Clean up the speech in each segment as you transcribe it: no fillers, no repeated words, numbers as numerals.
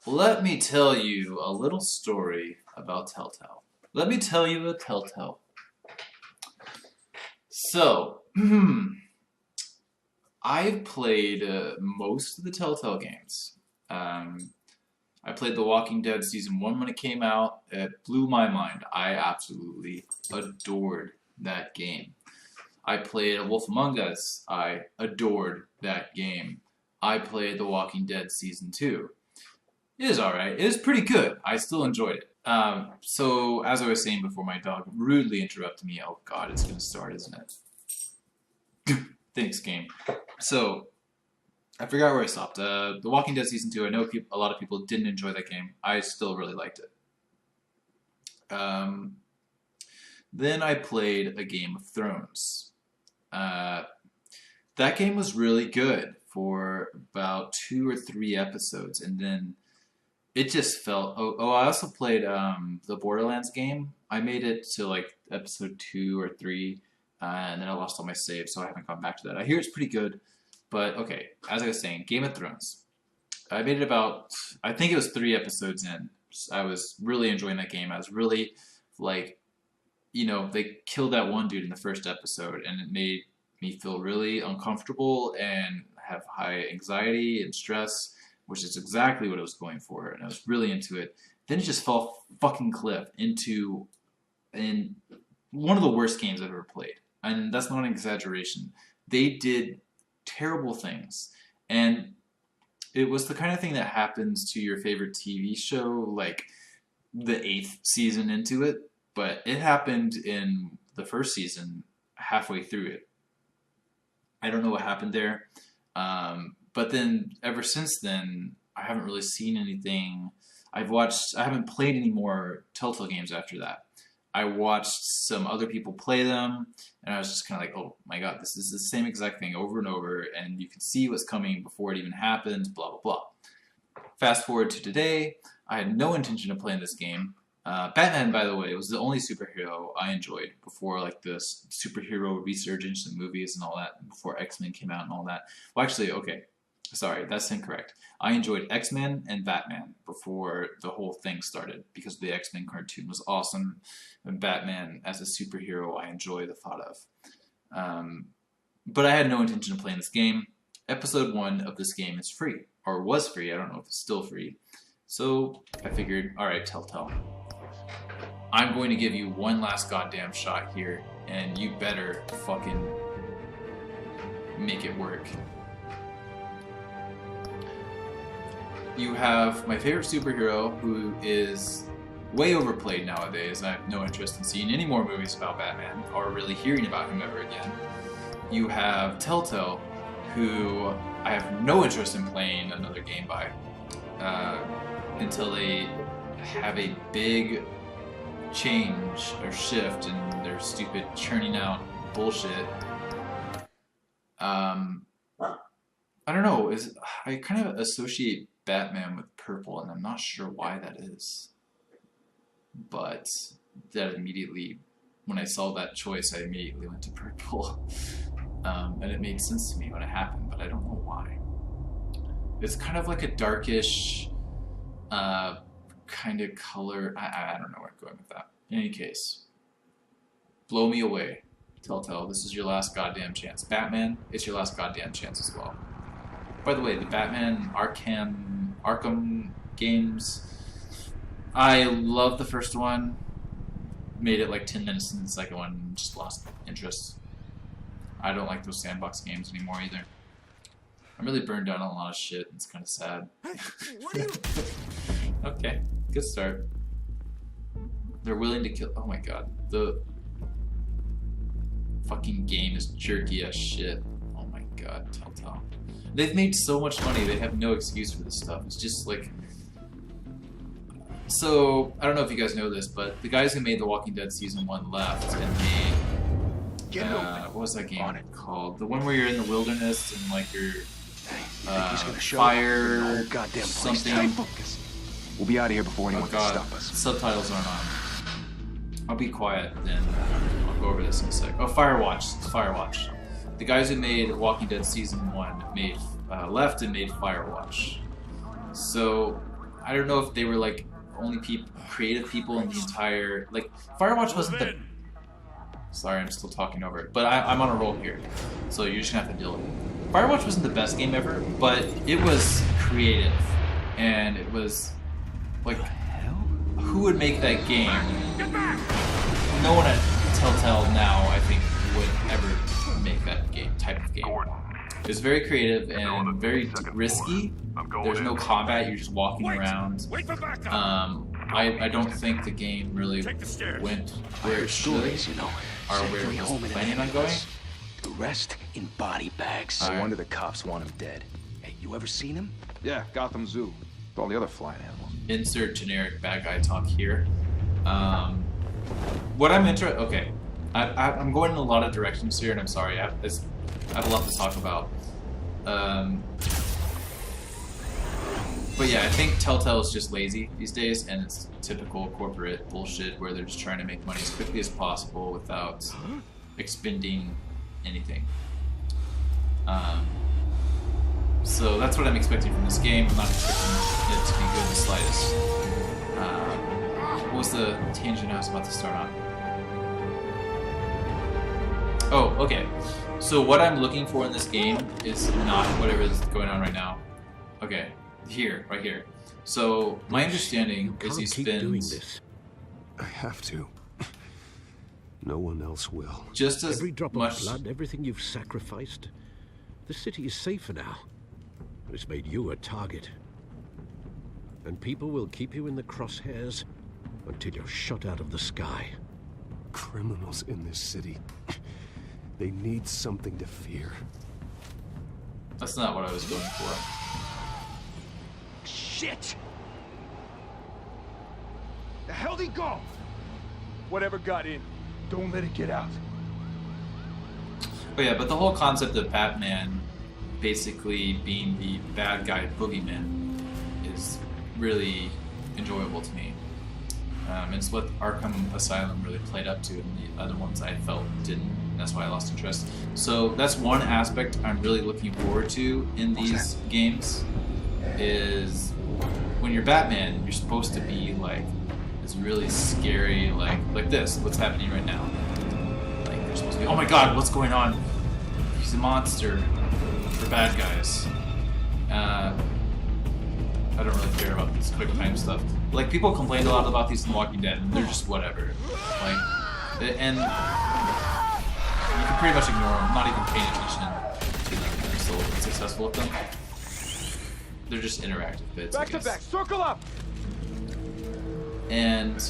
Let me tell you a little story about TellTale. Let me tell you a TellTale. So, I've played most of the TellTale games. I played The Walking Dead Season 1 when it came out. It blew my mind. I absolutely adored that game. I played A Wolf Among Us. I adored that game. I played The Walking Dead Season 2. It is alright. It is pretty good. I still enjoyed it. So, as I was saying before, my dog rudely interrupted me. Oh god, it's gonna start, isn't it? Thanks, game. So, I forgot where I stopped. The Walking Dead Season 2, I know a lot of people didn't enjoy that game. I still really liked it. Then I played a Game of Thrones. That game was really good for about 2 or 3 episodes, and then it just felt. I also played the Borderlands game. I made it to like episode 2 or 3, and then I lost all my saves, so I haven't gone back to that. I hear it's pretty good, but okay. As I was saying, Game of Thrones. I made it about. I think it was 3 episodes in. I was really enjoying that game. I was really like, they killed that one dude in the first episode, and it made me feel really uncomfortable and have high anxiety and stress, which is exactly what I was going for, and I was really into it. Then it just fell fucking cliff into one of the worst games I've ever played, and that's not an exaggeration. They did terrible things, and it was the kind of thing that happens to your favorite TV show, like the 8th season into it, but it happened in the first season, halfway through it. I don't know what happened there. But then, ever since then, I haven't really seen anything. I haven't played any more TellTale games after that. I watched some other people play them, and I was just kind of like, oh my god, this is the same exact thing over and over, and you can see what's coming before it even happens, blah, blah, blah. Fast forward to today, I had no intention of playing this game. Batman, by the way, was the only superhero I enjoyed before like this superhero resurgence in movies and all that, before X-Men came out and all that. Well, actually, okay, sorry, that's incorrect. I enjoyed X-Men and Batman before the whole thing started because the X-Men cartoon was awesome, and Batman as a superhero I enjoy the thought of. But I had no intention of playing this game. Episode 1 of this game is free, or was free, I don't know if it's still free. So I figured, alright, TellTale. I'm going to give you one last goddamn shot here, and you better fucking make it work. You have my favorite superhero, who is way overplayed nowadays. I have no interest in seeing any more movies about Batman, or really hearing about him ever again. You have TellTale, who I have no interest in playing another game by, until they have a big change or shift in their stupid churning out bullshit. I don't know. I kind of associate Batman with purple, and I'm not sure why that is. But that immediately, when I saw that choice, I immediately went to purple. And it made sense to me when it happened, but I don't know why. It's kind of like a darkish kind of color. I don't know where I'm going with that. In any case, blow me away. TellTale, this is your last goddamn chance. Batman, it's your last goddamn chance as well. By the way, the Batman Arkham games, I love the first one. Made it like 10 minutes in the second one and just lost interest. I don't like those sandbox games anymore either. I'm really burned down on a lot of shit. It's kind of sad. What are you? Okay, good start. They're willing to kill. Oh my god, the fucking game is jerky as shit. Oh my god, TellTale. They've made so much money. They have no excuse for this stuff. It's just like. So I don't know if you guys know this, but the guys who made The Walking Dead Season 1 left and made. What was that game called? The one where you're in the wilderness and like you're fire goddamn something. We'll be out of here before anyone Oh can god, stop us. subtitles aren't on. I'll be quiet then. I'll go over this in a sec. Oh, Firewatch. It's Firewatch. The guys who made Walking Dead Season 1 made left and made Firewatch. So I don't know if they were like only creative people in the entire like Firewatch wasn't the. Sorry, I'm still talking over it, but I'm on a roll here, so you're just gonna have to deal with it. Firewatch wasn't the best game ever, but it was creative, and it was like, who would make that game? No one at TellTale now, I think, would ever make that type of game. It was very creative and very risky. There's no combat, you're just walking around. I don't think the game really went where it should, or where it was planning on going. The rest in body bags. No wonder the cops want him dead. Hey, you ever seen him? Yeah, Gotham Zoo. With all the other flying animals. Insert generic bad guy talk here. What I'm interested... Okay. I'm going in a lot of directions here, and I'm sorry. I have a lot to talk about. But yeah, I think TellTale is just lazy these days, and it's typical corporate bullshit where they're just trying to make money as quickly as possible without expending anything. So that's what I'm expecting from this game. I'm not expecting it to be good in the slightest. What was the tangent I was about to start on? Oh, okay. So what I'm looking for in this game is not whatever is going on right now. Okay, right here. So my understanding is he spends doing this. I have to. No one else will. Just as Every drop much of blood, everything you've sacrificed. The city is safer now. It's made you a target. And people will keep you in the crosshairs until you're shot out of the sky. Criminals in this city. They need something to fear. That's not what I was going for. Shit! The hell'd he go? Whatever got in, don't let it get out. Oh yeah, but the whole concept of Batman basically being the bad guy boogeyman is really enjoyable to me. It's what Arkham Asylum really played up to, and the other ones I felt didn't. That's why I lost interest. So that's one aspect I'm really looking forward to in these games, is when you're Batman, you're supposed to be like this really scary, like this, what's happening right now. Like you're supposed to be, oh my god, what's going on? He's a monster for bad guys. I don't really care about this quick time stuff. Like, people complained a lot about these in The Walking Dead, and they're just whatever. Like, and you can pretty much ignore them, not even paying attention to them. They're still successful with them. They're just interactive bits. Back to back, circle up! And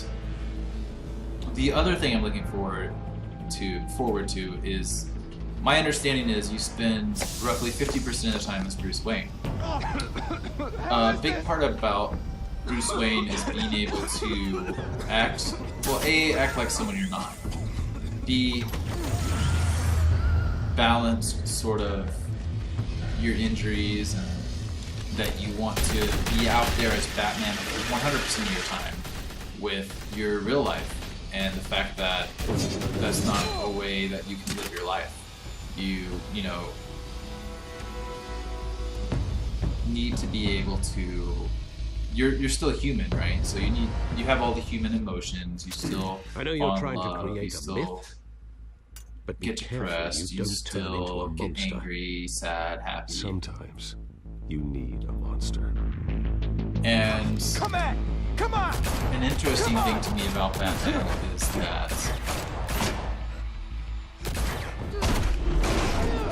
the other thing I'm looking forward to is, my understanding is you spend roughly 50% of the time as Bruce Wayne. A big part about Bruce Wayne is being able to act, well, A, act like someone you're not. B, balance sort of your injuries and that you want to be out there as Batman 100% of your time with your real life, and the fact that that's not a way that you can live your life. You know, need to be able to. You're still human, right? So you have all the human emotions. You still I know you're fall in trying love, to create you a still myth, but be get careful depressed. you You don't turn into still a get monster. angry, sad, happy, Sometimes you need a monster. and Come on! Come on! an interesting thing to me about Batman is that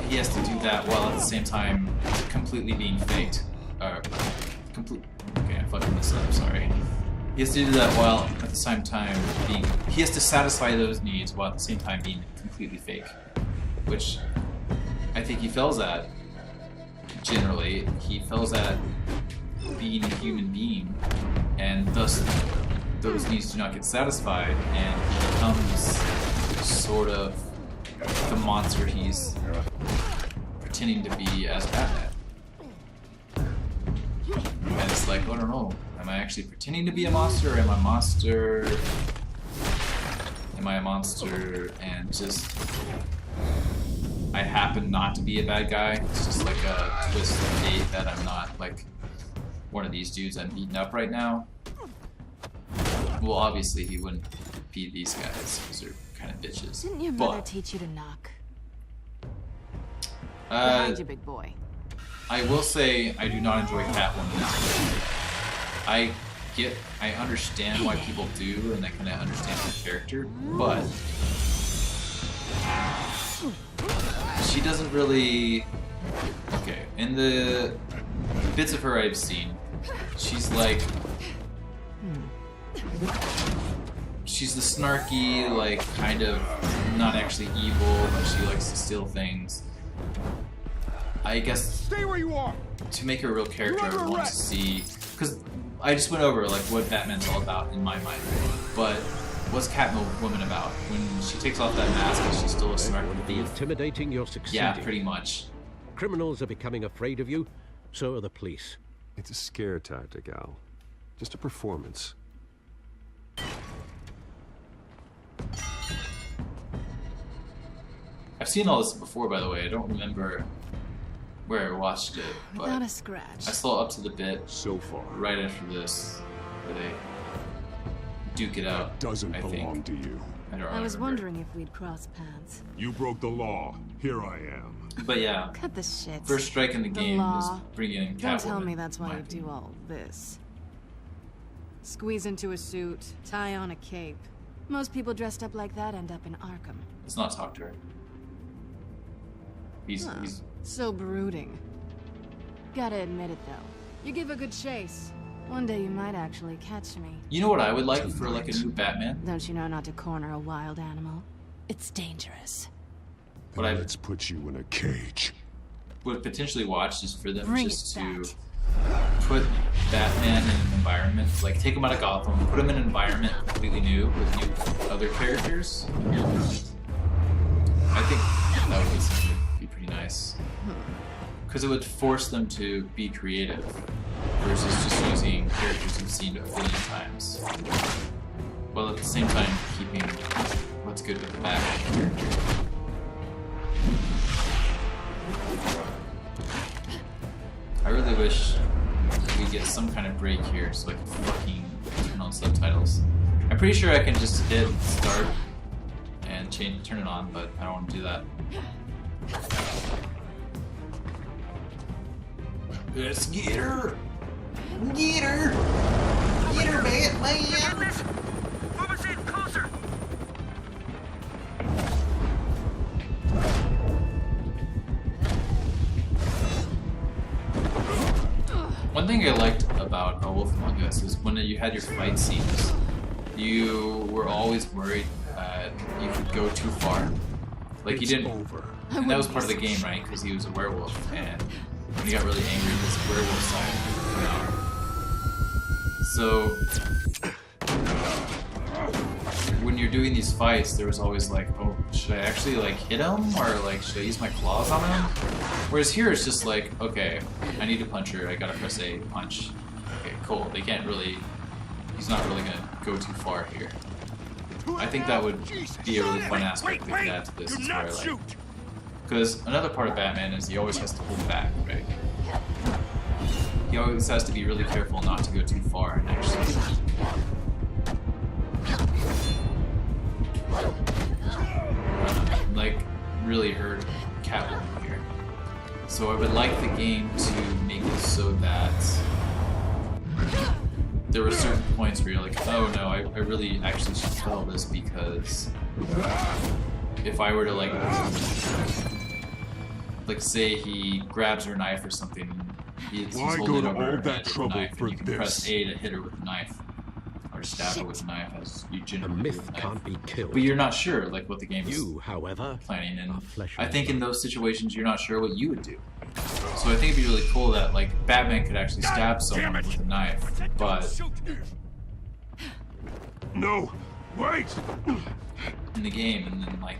he has to do that while at the same time completely being faked. Okay, I'm fucking this up, sorry. He has to do that while at the same time he has to satisfy those needs while at the same time being completely fake. Which I think he fails at, generally. He fails at being a human being, and thus those needs do not get satisfied, and he becomes sort of the monster he's pretending to be as Batman. And it's like, I don't know, am I actually pretending to be a monster, or am I a monster? Am I a monster and just I happen not to be a bad guy? It's just like a twist of fate that I'm not, like, one of these dudes I'm beating up right now. Well, obviously he wouldn't be these guys because they're kind of bitches. Didn't your mother teach you to knock? Behind you, big boy. I will say I do not enjoy Catwoman as much. I understand why people do, and I kind of understand her character, but she doesn't really. Okay, in the bits of her I've seen, she's like. She's the snarky, like, kind of not actually evil, but she likes to steal things. I guess Stay where you are. to make her a real character, I would want to see, because I just went over like what Batman's all about in my mind. But what's Catwoman about? When she takes off that mask, is she still a smart Be thief? intimidating, you're succeeding. Yeah, pretty much. Criminals are becoming afraid of you, so are the police. It's a scare tactic, Al. Just a performance. I've seen all this before, by the way. I don't remember where I watched it, but Without a scratch. I saw up to the bit So far, right after this where they duke it out. Doesn't I belong think. to you. I don't I was remember. wondering if we'd cross paths. You broke the law. Here I am. But yeah, Cut the shit. first strike in the game is law. bringing in Catwoman. Don't tell me that's why my you opinion. do all this. Squeeze into a suit, tie on a cape. Most people dressed up like that end up in Arkham. Let's not talk to her. He's So brooding. Gotta admit it though. You give a good chase. One day you might actually catch me. You know what I would like for like a new Batman? Don't you know not to corner a wild animal? It's dangerous. What I Let's put you in a cage. would potentially watch is for them Bring just it to back. put Batman in an environment, like take him out of Gotham, put him in an environment completely new with new other characters. I think that would be pretty nice. Because it would force them to be creative versus just using characters you've seen a billion times. While at the same time keeping what's good with the Batman character. I really wish we get some kind of break here so I can fucking turn on subtitles. I'm pretty sure I can just hit start and turn it on, but I don't want to do that. Let's get her! Get her! Get her, Batman! One thing I liked about A Wolf Among Us is when you had your fight scenes, you were always worried that you could go too far. Like he didn't, and that was part of the game, right? Because he was a werewolf, and when he got really angry, his werewolf side would come out. So when you're doing these fights, there was always like, oh, should I actually like hit him, or like should I use my claws on him? Whereas here it's just like, okay, I need to punch her, I gotta press A to punch. Okay, cool. They can't really, he's not really gonna go too far here. I think that would be a really fun aspect we could add to this. Is where I like. Because another part of Batman is he always has to hold back, right? He always has to be really careful not to go too far and actually like really hurt Catwoman here. So I would like the game to make it so that there were certain points where you're like, oh no, I really actually should tell this, because if I were to like say he grabs her knife or something, he's Why holding go it to over all her that head with a trouble knife, for and you can press this? A to hit her with a knife, or stab her with a knife, as you A generally do myth with a knife. can't be killed. But you're not sure like what the game is You, however, planning, and are flesh I and think in blood. those situations you're not sure what you would do. So I think it'd be really cool that like Batman could actually stab someone with a knife, but No! Wait! in the game, and then like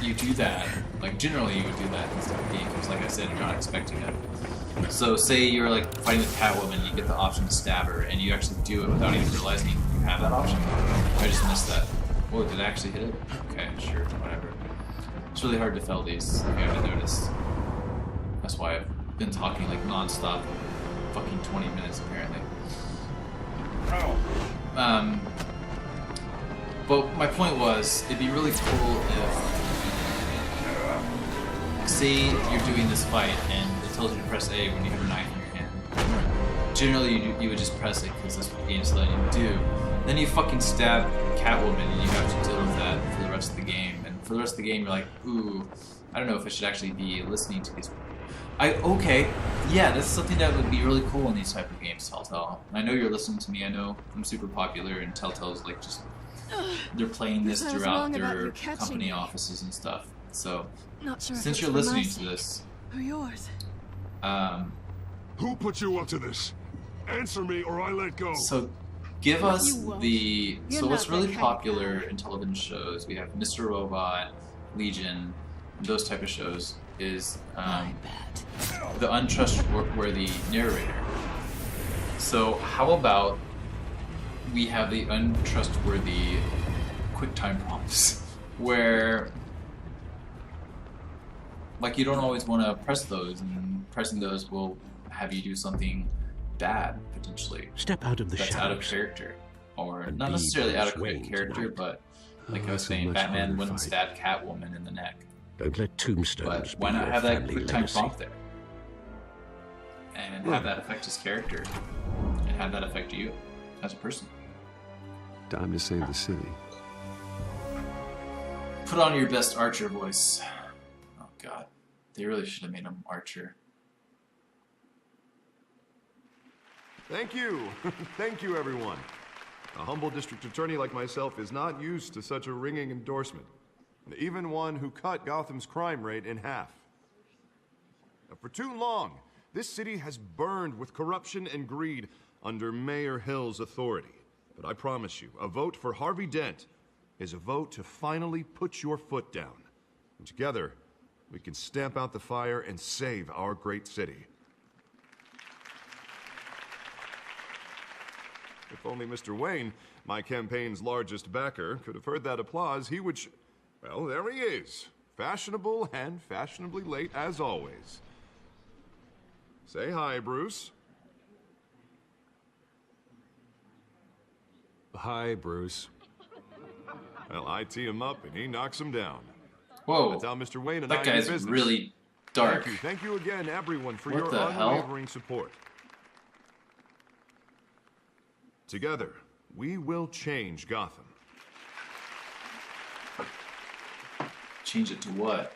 you do that, like generally you would do that instead of game, because like I said, you're not expecting it. So say you're like fighting with Catwoman, you get the option to stab her, and you actually do it without even realizing you have that option. I just missed that. Whoa, did I actually hit it? Okay, sure, whatever. It's really hard to fell these, if you haven't noticed. That's why I've been talking like non-stop fucking 20 minutes apparently. But my point was, it'd be really cool if, say you're doing this fight and it tells you to press A when you have a knife in your hand. Generally, you would just press it because that's what the game's letting you do. Then you fucking stab Catwoman and you have to deal with that for the rest of the game. And for the rest of the game, you're like, ooh, I don't know if I should actually be listening to these. Okay, yeah, that's something that would be really cool in these type of games, TellTale. I know you're listening to me. I know I'm super popular, and TellTale's like just they're playing this throughout their company offices and stuff. So Not sure since if you're it's for my listening to sake this, or yours. Who put you up to this? Answer me or I let go. So give us You won't. the You're so what's not that really kind of popular guy. in television shows. We have Mr. Robot, Legion, those type of shows is I bet. the untrustworthy narrator. So how about we have the untrustworthy QuickTime prompts where like you don't always want to press those, and pressing those will have you do something bad potentially Step out of the that's out of shadows. character, or And not be necessarily out of Bruce Wayne character, tonight. but like I was that's a saying, much Batman harder wouldn't fight. stab Catwoman in the neck. Don't let tombstones But be why not your have that family QuickTime legacy. prompt there? And have that affect his character. And have that affect you as a person. Time to save the city. Put on your best Archer voice. Oh god. They really should have made him Archer. Thank you. Thank you, everyone. A humble district attorney like myself is not used to such a ringing endorsement. Even one who cut Gotham's crime rate in half. Now, for too long, this city has burned with corruption and greed under Mayor Hill's authority. But I promise you, a vote for Harvey Dent is a vote to finally put your foot down. And together, we can stamp out the fire and save our great city. If only Mr. Wayne, my campaign's largest backer, could have heard that applause, he would well, there he is. Fashionable and fashionably late as always. Say hi, Bruce. Hi, Bruce. Well, I tee him up and he knocks him down. Whoa. That's how Mr. Wayne and That I do guy's business. really dark. Thank you again, everyone, for What your the hell? unwavering support. Together, we will change Gotham. Change it to what?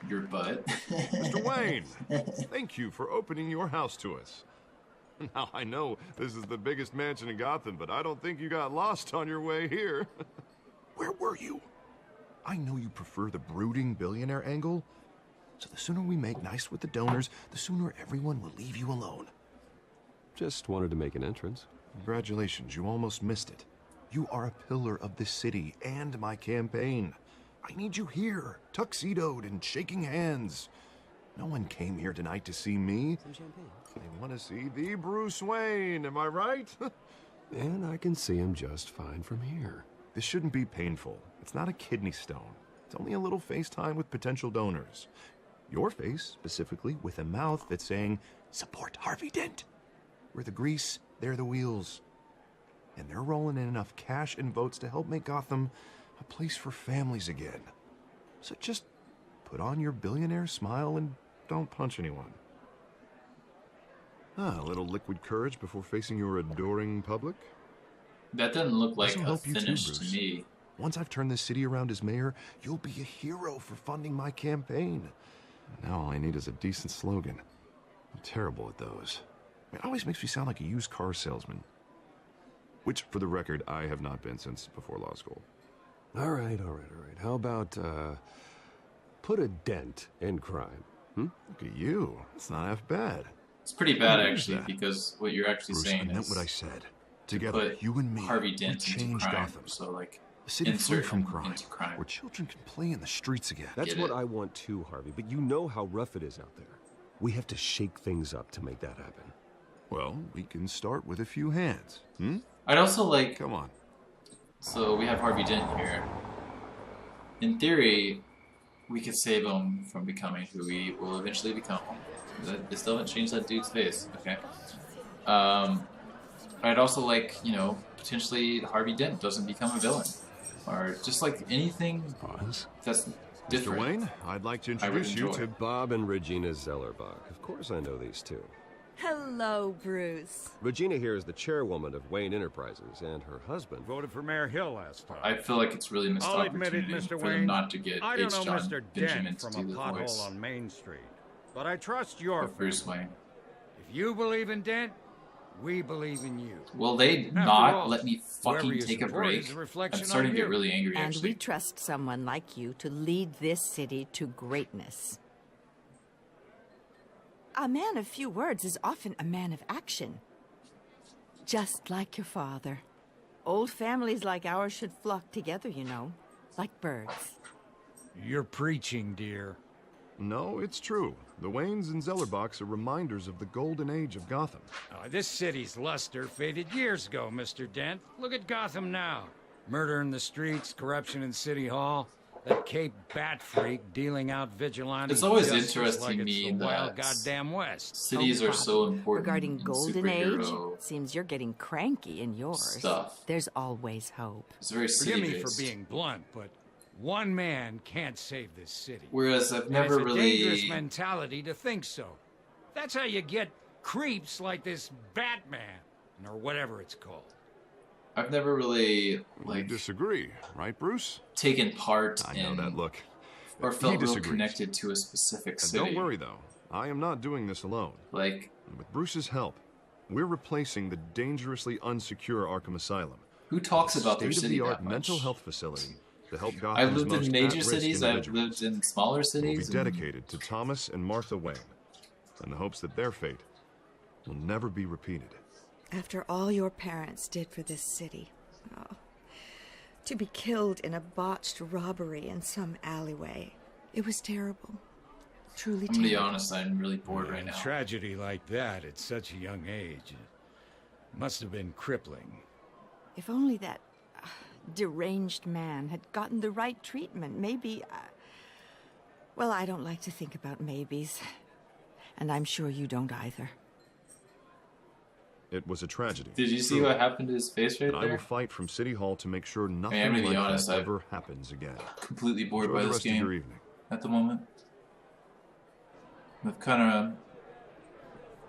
Your butt? Mr. Wayne, thank you for opening your house to us. Now, I know this is the biggest mansion in Gotham, but I don't think you got lost on your way here. Where were you? I know you prefer the brooding billionaire angle, so the sooner we make nice with the donors, the sooner everyone will leave you alone. Just wanted to make an entrance. Congratulations, you almost missed it. You are a pillar of this city and my campaign. I need you here, tuxedoed and shaking hands. No one came here tonight to see me. Some champagne. They want to see the Bruce Wayne, am I right? And I can see him just fine from here. This shouldn't be painful. It's not a kidney stone. It's only a little FaceTime with potential donors. Your face, specifically, with a mouth that's saying, support Harvey Dent. We're the grease, they're the wheels. And they're rolling in enough cash and votes to help make Gotham a place for families again. So just put on your billionaire smile and don't punch anyone. A little liquid courage before facing your adoring public. That doesn't look like This'll a help you too, finish to Bruce. me. Once I've turned this city around as mayor, you'll be a hero for funding my campaign. Now all I need is a decent slogan. I'm terrible at those. It always makes me sound like a used car salesman. Which, for the record, I have not been since before law school. All right. How about, put a dent in crime? Look at you. It's not half bad. It's pretty bad Who is actually, that? because what you're actually Bruce, I saying meant is what I said. to Together, put you and me, Harvey we Dent into change crime. Gotham. So like A city free insert from him crime, into crime. where children can play in the streets again. That's Get what it. I want too, Harvey, but you know how rough it is out there. We have to shake things up to make that happen. Well, we can start with a few hands. I'd also like, Come on. so we have Harvey Dent here. In theory, we could save him from becoming who he will eventually become. They still haven't changed that dude's face. Okay. I'd also like, you know, potentially Harvey Dent doesn't become a villain, or just like anything that's different. Mr. Wayne, I'd like to I would introduce you enjoy. to... Bob and Regina Zellerbach. Of course I know these two. Hello, Bruce. Regina here is the chairwoman of Wayne Enterprises, and her husband... Voted for Mayor Hill last time. I feel like it's really missed I'll admit it, opportunity Mr. for Wayne. them not to get I don't H. know John Mr. Benjamin Dent to from do a the pothole voice on Main Street, but I trust your of Bruce Wayne. If you believe in Dent, we believe in you. Will they After not all, let me whoever fucking you take a support is break? a reflection I'm starting on to get you. really angry, And actually. we trust someone like you to lead this city to greatness. A man of few words is often a man of action. Just like your father. Old families like ours should flock together, you know, like birds. You're preaching, dear. No, it's true. The Waynes and Zellerbachs are reminders of the golden age of Gotham. This city's luster faded years ago, Mr. Dent. Look at Gotham now. Murder in the streets, corruption in City Hall, that Cape Bat freak dealing out vigilante It's always justice interesting like me it's the wild that goddamn West. cities are so important Regarding in Golden Age, superhero seems you're getting cranky in yours. stuff. There's always hope. It's very Forgive me for city-based. being blunt, but one man can't save this city. Whereas I've And never it's a dangerous really... mentality to think so. That's how you get creeps like this Batman, or whatever it's called. I've never really, You like, disagree, right, Bruce? taken part I know in... that look. Or He felt real disagrees. connected to a specific And city. don't worry, though. I am not doing this alone. Like, And with Bruce's help, we're replacing the dangerously unsecure Arkham Asylum. who talks about their city State-of-the-art that much? mental health facility to help I've Gotham's lived most in major at-risk cities, I've individuals. lived in smaller Will cities. be and dedicated to Thomas and Martha Wayne, in the hopes that their fate will never be repeated. After all your parents did for this city. Oh. To be killed in a botched robbery in some alleyway. It was terrible. Truly I'm gonna be terrible. honest, I'm really bored right A now. tragedy like that at such a young age must have been crippling. If only that deranged man had gotten the right treatment, maybe... well, I don't like to think about maybes. And I'm sure you don't either. It was a tragedy. Did you see what happened to his face right And I will there? fight from City Hall to make sure nothing I'm gonna be like honest, that I've- ever happens again. Completely bored Enjoy by the this rest of your game evening. at the moment. I've kind of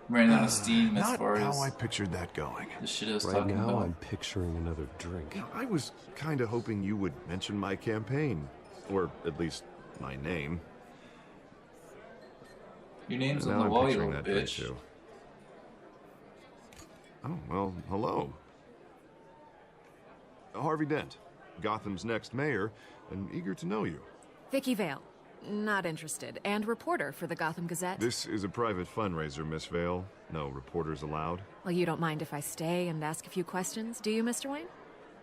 ran out of steam as Not far how as I pictured that going. the shit I was Right talking now, about. I'm picturing another drink. You know, I was kind of hoping you would mention my campaign. Or at least my name. Your name's And on now the I'm wall, you picturing little that drink, bitch. too. Oh, well, hello. Harvey Dent, Gotham's next mayor, and eager to know you. Vicky Vale. Not interested. And reporter for the Gotham Gazette. This is a private fundraiser, Miss Vale. No reporters allowed. Well, you don't mind if I stay and ask a few questions, do you, Mr. Wayne?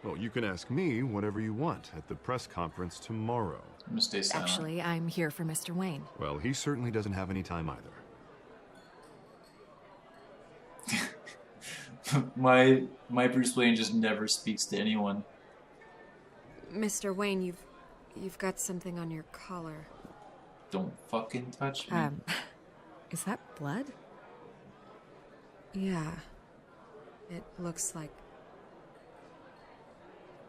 Well, you can ask me whatever you want at the press conference tomorrow. I'm gonna stay silent. Actually, I'm here for Mr. Wayne. Well, he certainly doesn't have any time either. my Bruce Wayne just never speaks to anyone. Mr. Wayne, you've got something on your collar. Don't fucking touch me. Is that blood? Yeah. It looks like...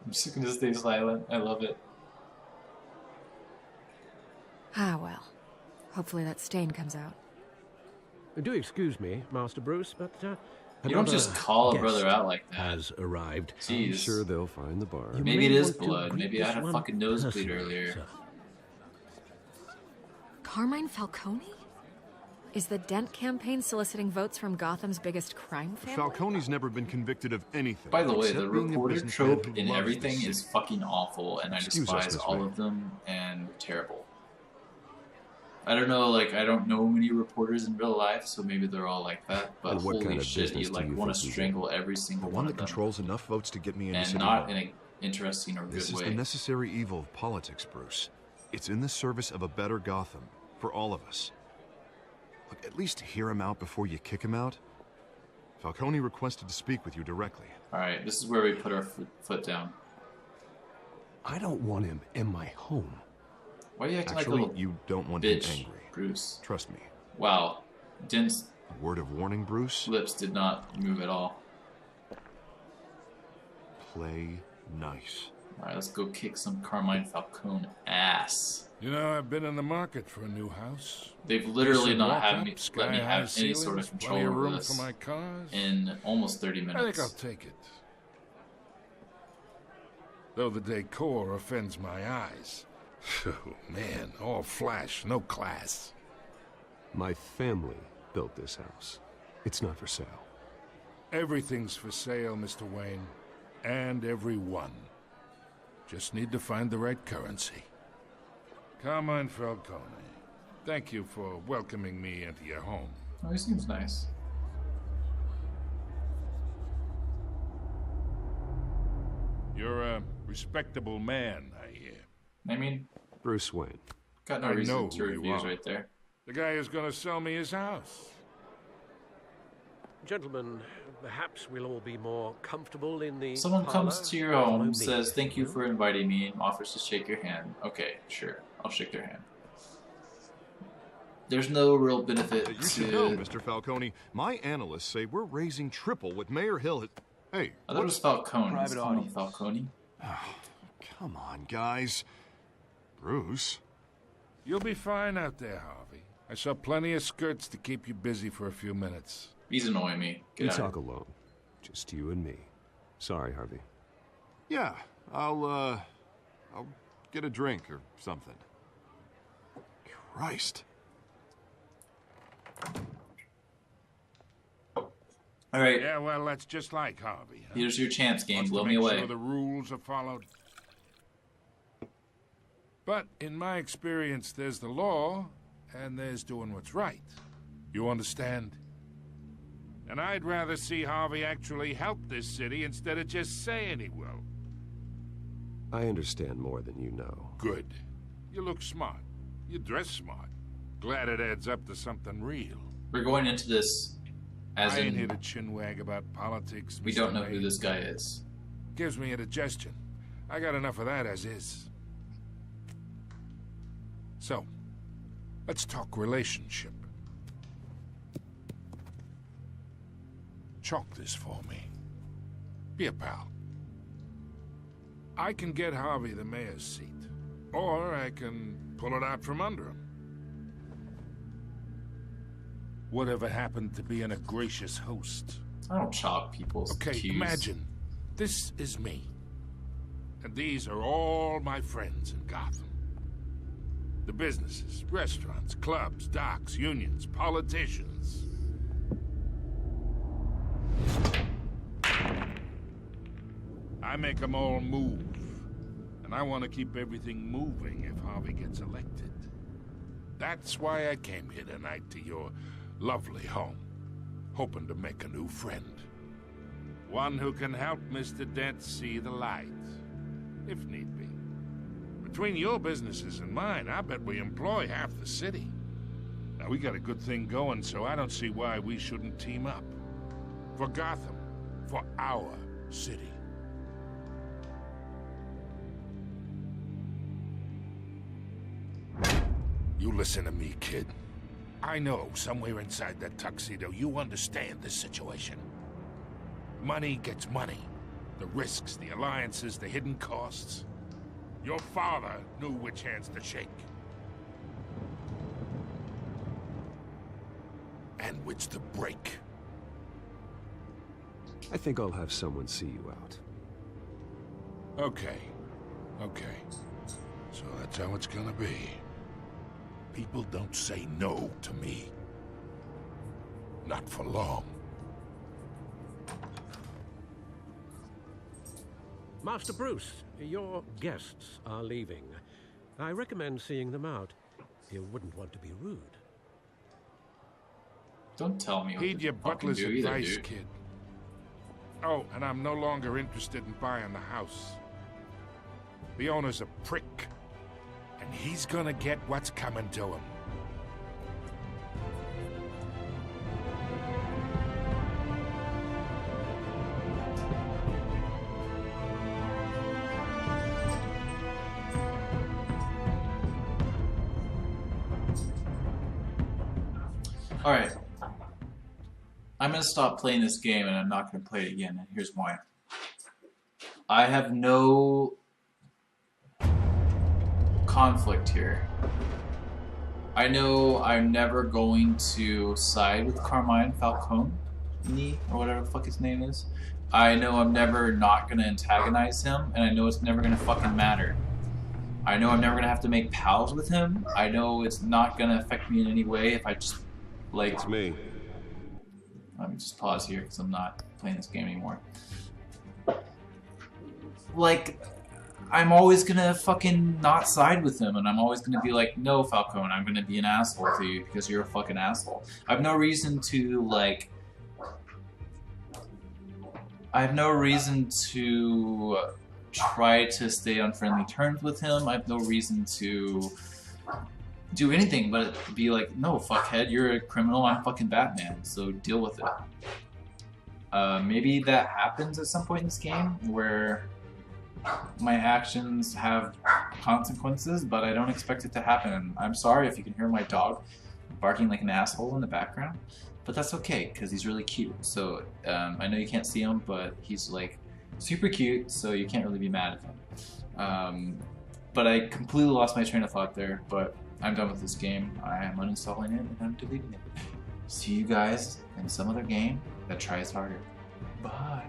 I'm just gonna stay silent. I love it. Ah, well. Hopefully that stain comes out. Do excuse me, Master Bruce, but You don't just call a brother out like that. Has arrived. I'm Jeez. sure they'll find the bar. You Maybe it may is want to blood. greet Maybe I this had a one fucking nosebleed personally, earlier. sir. Carmine Falcone? Is the Dent campaign soliciting votes from Gotham's biggest crime family? Falcone's never been convicted of anything. By the way, except the being a reporter businessman trope who in loves everything this is fucking awful, and I Excuse us, despise Miss all Wayne. of them, and terrible. I don't know, like, I don't know many reporters in real life, so maybe they're all like that, but And what holy kind of shit, business you, do like, you want to think you strangle every single The one one of that them. controls enough votes to get me into And City not Hall. in an interesting or This good is way. the necessary evil of politics, Bruce. It's in the service of a better Gotham, for all of us. Look, at least hear him out before you kick him out. Falcone requested to speak with you directly. Alright, this is where we put our foot down. I don't want him in my home. Why are you acting Actually, like a little you don't want him bitch, angry. Bruce? Trust me. Wow. Dent's A word of warning, Bruce? lips did not move at all. Play nice. Alright, let's go kick some Carmine Falcone ass. You know, I've been in the market for a new house. They've literally Decent not had walk-up, me, let me sky-high have any ceilings, sort of control plenty of over room this for my cars. in almost 30 I think minutes. I'll take it. Though the decor offends my eyes. Oh, man, all flash, no class. My family built this house. It's not for sale. Everything's for sale, Mr. Wayne. And everyone. Just need to find the right currency. Carmine Falcone, thank you for welcoming me into your home. Oh, he seems nice. You're a respectable man, I hear. I mean, Bruce Wayne. got no I reason know to who you refuse are. right there. The guy who's gonna sell me his house. Gentlemen, perhaps we'll all be more comfortable in the Someone parlor. comes to your Follow home, me. says thank you for inviting me, and offers to shake your hand. Okay, sure. I'll shake their hand. There's no real benefit You should know, Mr. Falcone. My analysts say we're raising triple what Mayor Hill has... Hey, I thought it was Falcone. Private It's called him audience. Falcone. Come on, guys. Bruce. You'll be fine out there, Harvey. I saw plenty of skirts to keep you busy for a few minutes. He's annoying me. You Get out. talk alone. Just you and me. Sorry, Harvey. Yeah, I'll get a drink or something. Christ. All right. Yeah, well, that's just like Harvey. Huh? Here's your chance, game. Wants to Blow me make away. Sure the rules are followed. But in my experience, there's the law, and there's doing what's right. You understand? And I'd rather see Harvey actually help this city instead of just saying he will. I understand more than you know. Good. You look smart. You dress smart. Glad it adds up to something real. We're going into this as I ain't here in to chinwag about politics. we Mr. don't know who Wayne. this guy is. Gives me indigestion. I got enough of that as is. So, let's talk relationship. Chalk this for me. Be a pal. I can get Harvey the mayor's seat, or I can pull it out from under him. Whatever happened to being a gracious host? I don't chalk people's Okay, cues. imagine. This is me. And these are all my friends in Gotham. The businesses, restaurants, clubs, docks, unions, politicians. I make them all move. And I want to keep everything moving if Harvey gets elected. That's why I came here tonight to your lovely home, hoping to make a new friend. One who can help Mr. Dent see the light, if need be. Between your businesses and mine, I bet we employ half the city. Now, we got a good thing going, so I don't see why we shouldn't team up. For Gotham, for our city. You listen to me, kid. I know somewhere inside that tuxedo you understand this situation. Money gets money. The risks, the alliances, the hidden costs. Your father knew which hands to shake. And which to break. I think I'll have someone see you out. Okay. Okay. So that's how it's gonna be. People don't say no to me. Not for long. Master Bruce, your guests are leaving. I recommend seeing them out. You wouldn't want to be rude. Don't tell me what Heed to your fucking butler's do either, advice, dude. kid. Oh, and I'm no longer interested in buying the house. The owner's a prick. And he's gonna get what's coming to him. Alright. I'm gonna stop playing this game and I'm not gonna play it again, and here's why. I have no conflict here. I know I'm never going to side with Carmine Falcone, or whatever the fuck his name is. I know I'm never not gonna antagonize him, and I know it's never gonna fucking matter. I know I'm never gonna have to make pals with him. I know it's not gonna affect me in any way if I just, like... It's me. Let me just pause here because I'm not playing this game anymore. Like, I'm always gonna fucking not side with him, and I'm always gonna be like, no, Falcone, I'm gonna be an asshole to you because you're a fucking asshole. I have no reason to, like... I have no reason to try to stay on friendly terms with him. I have no reason to do anything but be like, no, fuckhead, you're a criminal, I'm fucking Batman, so deal with it. Maybe that happens at some point in this game, where my actions have consequences, but I don't expect it to happen. I'm sorry if you can hear my dog barking like an asshole in the background, but that's okay, because he's really cute. So, I know you can't see him, but he's like super cute, so you can't really be mad at him. But I completely lost my train of thought there, but I'm done with this game. I am uninstalling it and I'm deleting it. See you guys in some other game that tries harder. Bye.